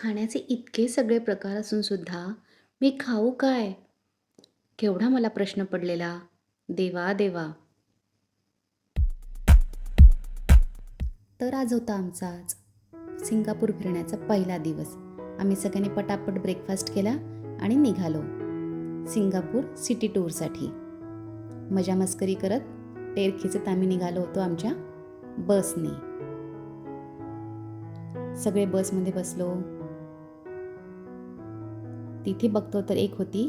खाण्याचे इतके सगळे प्रकार असून सुद्धा मी खाऊ काय? केवढा मला प्रश्न पडलेला. देवा, देवा! तर आज होता आमचा सिंगापूर फिरण्याचा पहिला दिवस. आम्ही सगळ्यांनी पटापट ब्रेकफास्ट केला आणि निघालो सिंगापूर सिटी टूरसाठी. मजा मस्करी करत टेर खेचत आम्ही निघालो होतो आमच्या बसने. सगळे बसमध्ये बसलो. तिथे बघतो तर एक होती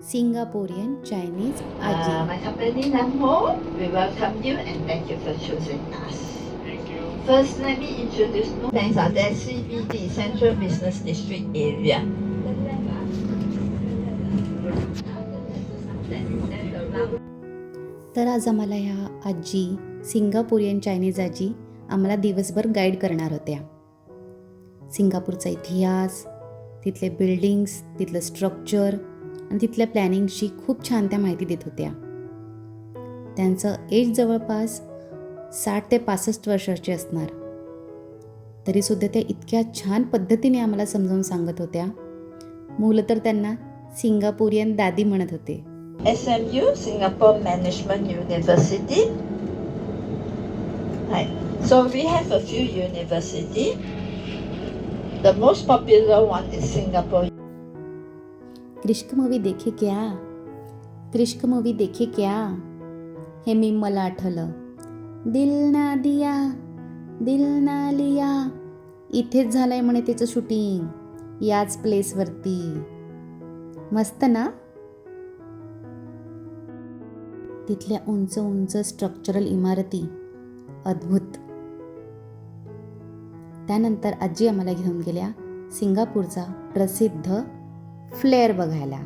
सिंगापोरियन चायनीज आजी. My company Namho, we welcome you and thank you for choosing us. Thank you. First, let me introduce no banks are there CBD, Central Business District area. तर आज आम्हाला ह्या आजी सिंगापोरियन चायनीज आजी आम्हाला दिवसभर guide करणार होत्या. सिंगापूरचा इतिहास, तिथले बिल्डिंग्स, तिथलं स्ट्रक्चर आणि तिथल्या प्लॅनिंगची खूप छान त्या माहिती देत होत्या. त्यांचं एज जवळपास 60 ते 65 वर्षाचे असणार. तरीसुद्धा त्या इतक्या छान पद्धतीने आम्हाला समजावून सांगत होत्या. मुलं तर त्यांना सिंगापोरियन दादी म्हणत होते. SMU, Singapore Management University. Right. So we have a few universities. The most popular one is Singapore. Krrish movie देखे क्या? क्रिश्क मूवी देखे क्या? हे मी मला आठवलं. दिल ना दिया, दिल ना लिया. इथेच झालंय म्हणे त्याचं शूटिंग, याच प्लेसवरती. मस्त ना? तिथल्या उंच उंच स्ट्रक्चरल इमारती अद्भुत. त्यानंतर आजी आम्हाला घेऊन गेल्या सिंगापूरचा प्रसिद्ध फ्लेअर बघायला.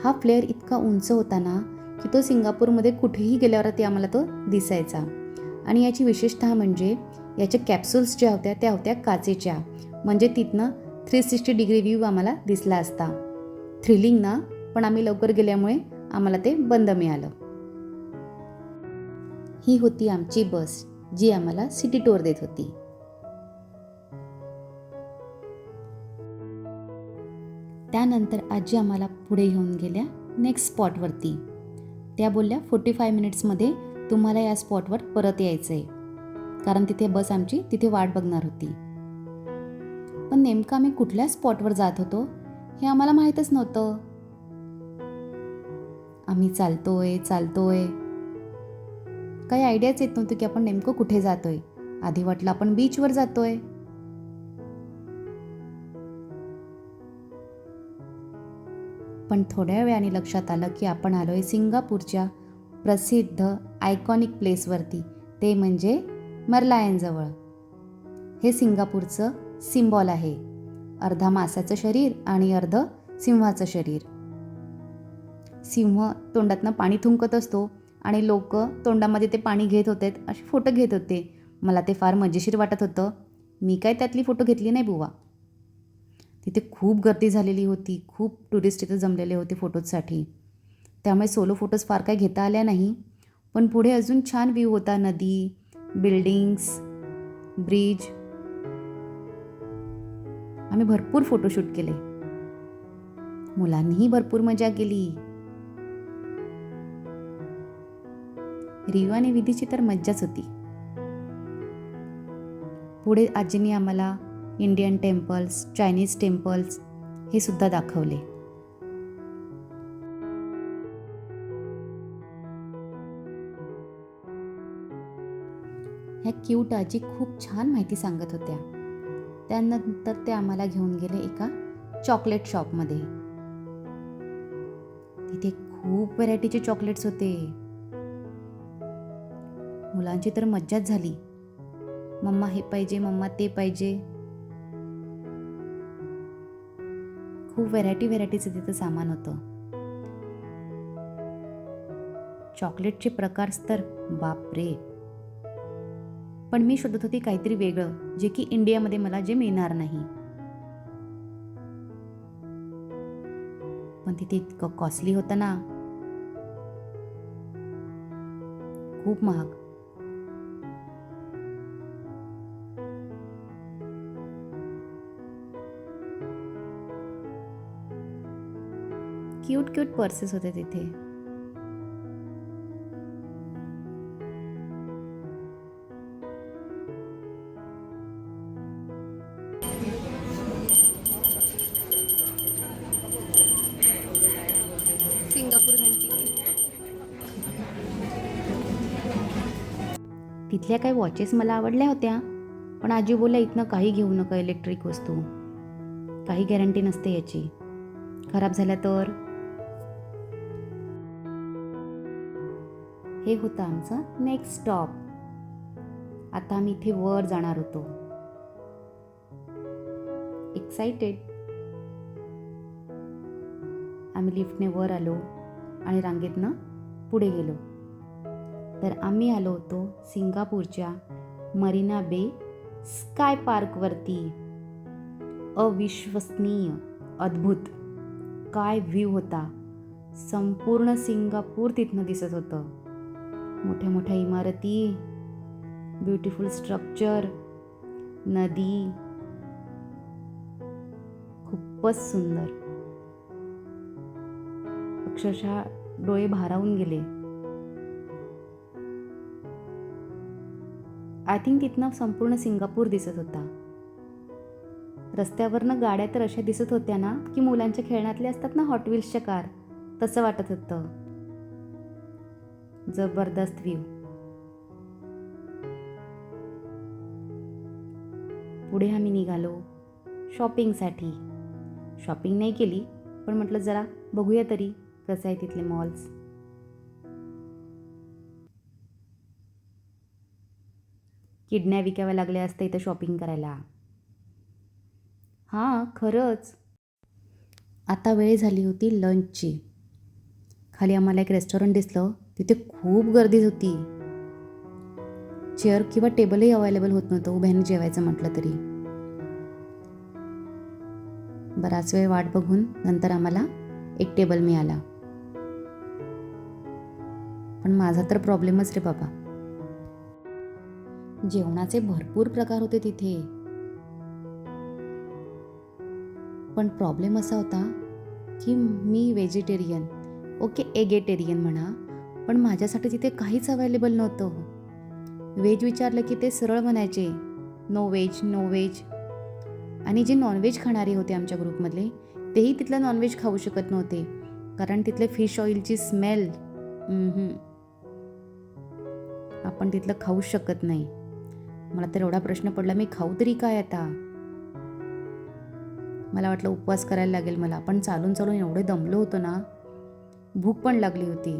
हा फ्लेअर इतका उंच होता ना की तो सिंगापूरमध्ये कुठेही गेल्यावरती आम्हाला तो दिसायचा. आणि याची विशेषतः म्हणजे याच्या कॅप्सूल्स ज्या होत्या त्या होत्या काचेच्या. म्हणजे तिथनं 360 डिग्री व्ह्यू आम्हाला दिसला असता. थ्रिलिंग ना, पण आम्ही लवकर गेल्यामुळे आम्हाला ते बंद मिळालं. ही होती आमची बस जी आम्हाला सिटी टूर देत होती. त्यानंतर आजी आम्हाला पुढे घेऊन गेल्या नेक्स्ट स्पॉटवरती. त्या बोलल्या 45 मिनिट्समध्ये तुम्हाला या स्पॉटवर परत यायचं आहे, कारण तिथे बस आमची तिथे वाट बघणार होती. पण नेमकं आम्ही कुठल्या स्पॉटवर जात होतो हे आम्हाला माहीतच नव्हतं. आम्ही चालतोय काही आयडियाच येत नव्हती की आपण नेमकं कुठे जातोय. आधी वाटलं आपण बीचवर जातोय. पण थोड्या वेळाने लक्षात आलं की आपण आलोय सिंगापूरच्या प्रसिद्ध आयकॉनिक प्लेसवरती, ते म्हणजे मर्लायनजवळ. हे सिंगापूरचं सिम्बॉल आहे. अर्धा मासाचं शरीर आणि अर्ध सिंहाचं शरीर. सिंह तोंडातनं पाणी थुंकत असतो आणि लोक तोंडामध्ये ते पाणी घेत होते, असे फोटो घेत होते. मला ते फार मजेशीर वाटत होतं. मी काय त्यातली फोटो घेतली नाही बुवा. तिथे खूप गर्दी झालेली होती. खूप टुरिस्ट इथे जमलेले होते फोटोजसाठी. त्यामुळे सोलो फोटोज फार काही घेता आल्या नाही. पण पुढे अजून छान व्ह्यू होता. नदी, बिल्डिंग्स, ब्रिज. आम्ही भरपूर फोटोशूट केले. मुलांनीही भरपूर मजा केली. रियू आणि विधीची तर मज्जाच होती. पुढे आजीने आम्हाला इंडियन टेम्पल्स, चायनीज टेम्पल्स हे सुद्धा दाखवले. ह्या क्यूट आजी खूप छान माहिती सांगत होत्या. त्यानंतर ते आम्हाला घेऊन गेले एका चॉकलेट शॉपमध्ये. तिथे खूप व्हरायटीचे चॉकलेट्स होते. मुलांची तर मज्जाच झाली. मम्मा हे पाहिजे, मम्मा ते पाहिजे. खूप व्हरायटीचं तिथं सामान होतं. चॉकलेटचे प्रकार तर बापरे. पण मी शोधत होती काहीतरी वेगळं, जे की इंडियामध्ये मला जे मिळणार नाही. पण तिथे इतकं कॉस्टली होतं ना, खूप महाग. क्यूट क्यूट पर्सेस होते तिथे. सिंगापूर घंटी. तिथल्या काही वॉचेस मला आवडल्या होत्या, पण आजी बोलल्या इथनं काही घेऊ नका इलेक्ट्रिक वस्तू, काही गॅरंटी नसते याची, खराब झाल्या तर. हे होतं आमचं नेक्स्ट स्टॉप. आता आम्ही इथे वर जाणार होतो. एक्साइटेड. आम्ही लिफ्टने वर आलो आणि रांगेतनं पुढे गेलो. तर आम्ही आलो होतो सिंगापूरच्या मरीना बे स्काय पार्कवरती. अविश्वसनीय, अद्भुत काय व्ह्यू होता. संपूर्ण सिंगापूर तिथनं दिसत होतं. मोठ्या मोठ्या इमारती, ब्युटिफुल स्ट्रक्चर, नदी, खूपच सुंदर. अक्षरशः डोळे भारावून गेले. आय थिंक तिथनं संपूर्ण सिंगापूर दिसत होता. रस्त्यावरनं गाड्या तर अशा दिसत होत्या ना की मुलांच्या खेळण्यातल्या असतात ना हॉट व्हील्सच्या कार, तसं वाटत होतं. जबरदस्त व्ह्यू. पुढे आम्ही निघालो शॉपिंगसाठी. शॉपिंग नाही केली, पण म्हटलं जरा बघूया तरी कसं आहे तिथले मॉल्स. किडन्या विकाव्या लागल्या असतं इथं शॉपिंग करायला. हां, खरंच. आता वेळ झाली होती लंचची. खाली आम्हाला एक रेस्टॉरंट दिसलं. तिथे खूप गर्दी होती. चेअर किंवा टेबलही अवेलेबल होत नव्हतं उभ्याने जेवायचं म्हटलं तरी. बराच वेळ वाट बघून नंतर आम्हाला एक टेबल मिळाला. पण माझा तर प्रॉब्लेमच रे बाबा. जेवणाचे भरपूर प्रकार होते तिथे, पण प्रॉब्लेम असा होता की मी व्हेजिटेरियन, ओके एगेटेरियन म्हणा, पण माझ्यासाठी तिथे काहीच अवेलेबल नव्हतं. व्हेज विचारलं की ते सरळ म्हणायचे नो व्हेज, नो व्हेज. आणि जे नॉनव्हेज खाणारे होते आमच्या ग्रुपमधले, तेही तिथलं नॉनव्हेज खाऊ शकत नव्हते, कारण तिथले फिश ऑइलची स्मेल आपण तिथलं खाऊ शकत नाही. मला तर एवढा प्रश्न पडला, मी खाऊ तरी काय आता. मला वाटलं उपवास करायला लागेल मला, पण चालून चालून एवढे दमलो होतो ना, भूक पण लागली होती.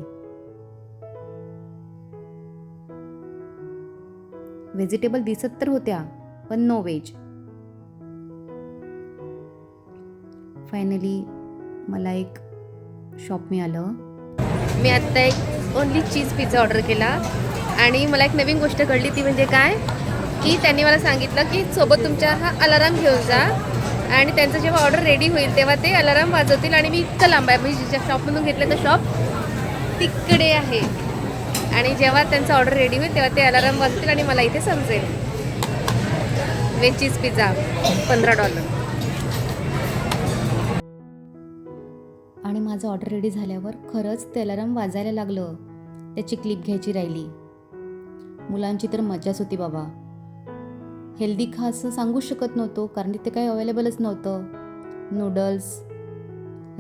व्हेजिटेबल दिसत तर होत्या, पण नो व्हेज. फायनली मला एक शॉप मिळालं. मी आत्ता एक ओनली चीज पिझ्झा ऑर्डर केला आणि मला एक नवीन गोष्ट कळली. ती म्हणजे काय की त्यांनी मला सांगितलं की सोबत तुमच्या हा अलाराम घेऊन जा आणि त्यांचं जेव्हा ऑर्डर रेडी होईल तेव्हा ते अलाराम वाजवतील. आणि मी इतकं लांब आहे, मी ज्या शॉपमधून घेतलं तर शॉप तिकडे आहे, आणि जेव्हा त्यांचं ऑर्डर रेडी होईल तेव्हा ते अलाराम वाजतील आणि मला इथे समजेल. Veg cheese pizza $15. आणि माझं ऑर्डर रेडी झाल्यावर खरंच ते अलाराम वाजायला लागलं. त्याची क्लिप घ्यायची राहिली. मुलांची तर मजाच होती बाबा. हेल्दी खा असं सांगूच शकत नव्हतो, कारण तिथे काही अवेलेबलच नव्हतं. नूडल्स,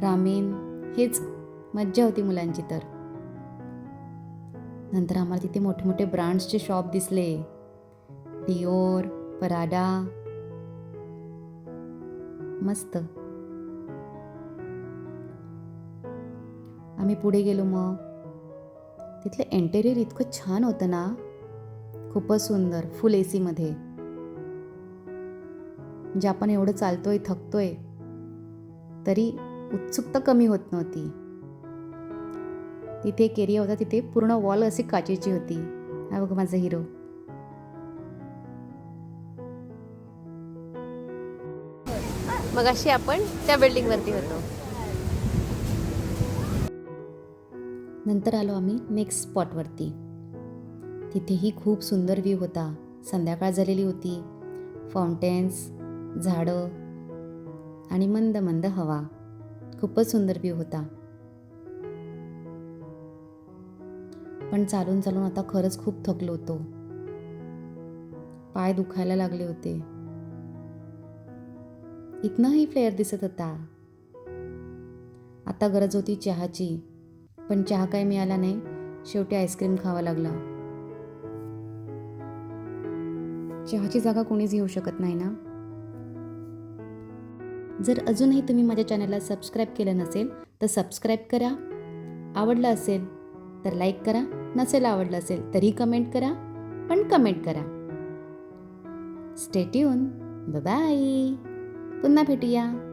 रामेन, हेच मज्जा होती मुलांची तर. नंतर आम्हाला तिथे मोठे मोठे ब्रँड्सचे शॉप दिसले. डिओर, पराडा, मस्त. आम्ही पुढे गेलो. मग तिथलं इंटेरियर इतकं छान होतं ना, खूपच सुंदर, फुल AC मध्ये. म्हणजे आपण एवढं चालतोय, थकतोय, तरी उत्सुकता कमी होत नव्हती. तिथे एक एरिया होता, तिथे पूर्ण वॉल अशी काचेची होती. हा बघ माझा हिरो. मग अशी आपण त्या बिल्डिंगवरती होतो. नंतर आलो आम्ही नेक्स्ट स्पॉटवरती. तिथेही खूप सुंदर व्ह्यू होता. संध्याकाळ झालेली होती. फाउंटेन्स, झाडं आणि मंद मंद हवा. खूपच सुंदर व्ह्यू होता. पण चालून चालून आता खरंच खूप थकलो होतो. पाय दुखायला लागले होते. इथनंही फ्लेअर दिसत होता. आता गरज होती चहाची, पण चहा काही मिळाला नाही. शेवटी आईस्क्रीम खावा लागला. चहाची जागा कोणीच घेऊ शकत नाही ना. जर अजूनही तुम्ही माझ्या चॅनलला सबस्क्राईब केलं नसेल तर सबस्क्राईब करा. आवडलं असेल तर लाईक करा. नसेल आवडलं असेल तरी कमेंट करा, पण कमेंट करा. Stay tune. बाय. पुन्हा भेटूया.